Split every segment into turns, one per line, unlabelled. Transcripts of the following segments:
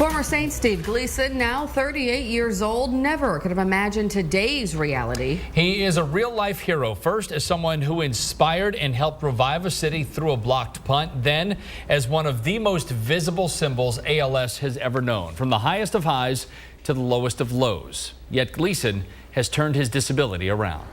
Former Saint Steve Gleason, now 38 years old, never could have imagined today's reality.
He is a real-life hero, first as someone who inspired and helped revive a city through a blocked punt, then as one of the most visible symbols ALS has ever known, from the highest of highs to the lowest of lows. Yet Gleason has turned his disability around.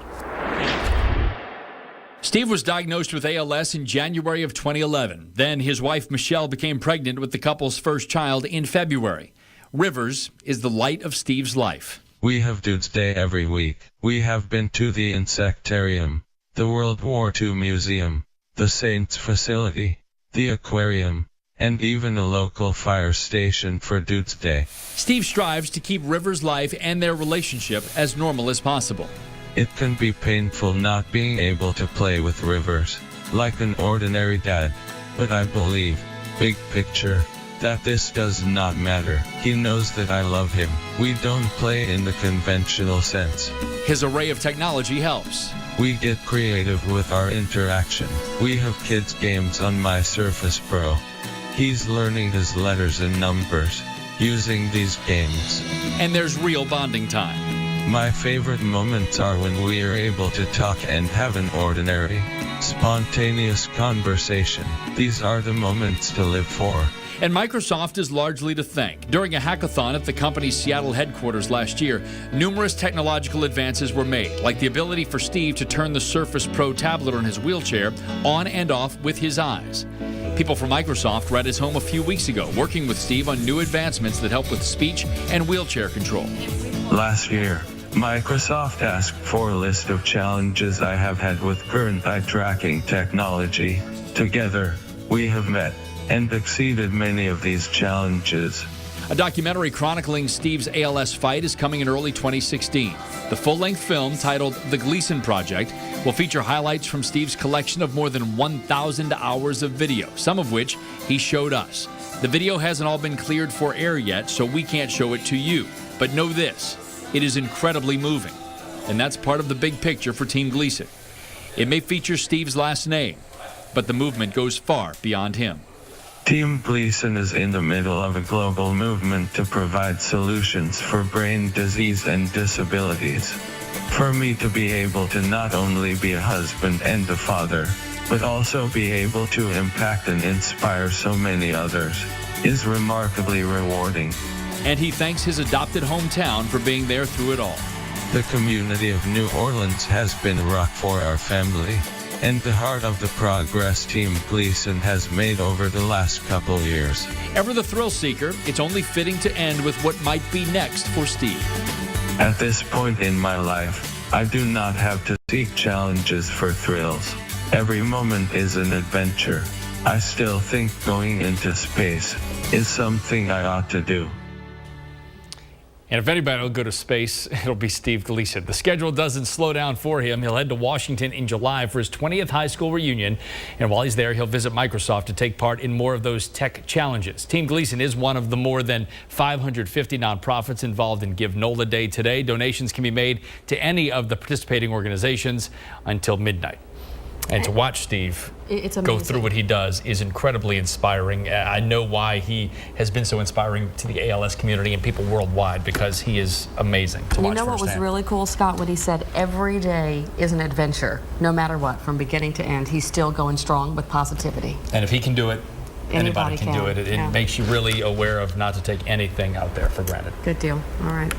Steve was diagnosed with ALS in January of 2011. Then his wife Michelle became pregnant with the couple's first child in February. Rivers is the light of Steve's life.
We have Dudes Day every week. We have been to the Insectarium, the World War II Museum, the Saints facility, the aquarium, and even a local fire station for Dudes Day.
Steve strives to keep Rivers' life and their relationship as normal as possible.
It can be painful not being able to play with Rivers, like an ordinary dad. But I believe, big picture, that this does not matter. He knows that I love him. We don't play in the conventional sense.
His array of technology helps.
We get creative with our interaction. We have kids' games on my Surface Pro. He's learning his letters and numbers using these games.
And there's real bonding time.
My favorite moments are when we are able to talk and have an ordinary, spontaneous conversation. These are the moments to live for.
And Microsoft is largely to thank. During a hackathon at the company's Seattle headquarters last year, numerous technological advances were made, like the ability for Steve to turn the Surface Pro tablet on his wheelchair on and off with his eyes. People from Microsoft were at his home a few weeks ago, working with Steve on new advancements that help with speech and wheelchair control.
Last year, Microsoft asked for a list of challenges I have had with current eye tracking technology. Together, we have met and exceeded many of these challenges.
A documentary chronicling Steve's ALS fight is coming in early 2016. The full-length film, titled The Gleason Project, will feature highlights from Steve's collection of more than 1,000 hours of video, some of which he showed us. The video hasn't all been cleared for air yet, so we can't show it to you. But know this, it is incredibly moving. And that's part of the big picture for Team Gleason. It may feature Steve's last name, but the movement goes far beyond him.
Team Gleason is in the middle of a global movement to provide solutions for brain disease and disabilities. For me to be able to not only be a husband and a father, but also be able to impact and inspire so many others, is remarkably rewarding.
And he thanks his adopted hometown for being there through it all.
The community of New Orleans has been a rock for our family, and the heart of the progress Team Gleason has made over the last couple years.
Ever the thrill seeker, it's only fitting to end with what might be next for Steve.
At this point in my life, I do not have to seek challenges for thrills. Every moment is an adventure. I still think going into space is something I ought to do.
And if anybody will go to space, it'll be Steve Gleason. The schedule doesn't slow down for him. He'll head to Washington in July for his 20th high school reunion. And while he's there, he'll visit Microsoft to take part in more of those tech challenges. Team Gleason is one of the more than 550 nonprofits involved in Give NOLA Day today. Donations can be made to any of the participating organizations until midnight. And to watch Steve go through what he does is incredibly inspiring. I know why he has been so inspiring to the ALS community and people worldwide, because he is amazing to watch.
You know what was really cool, Scott, what he said, every day is an adventure, no matter what, from beginning to end. He's still going strong with positivity.
And if he can do it, anybody can do it. It makes you really aware of not to take anything out there for granted.
Good deal. All right.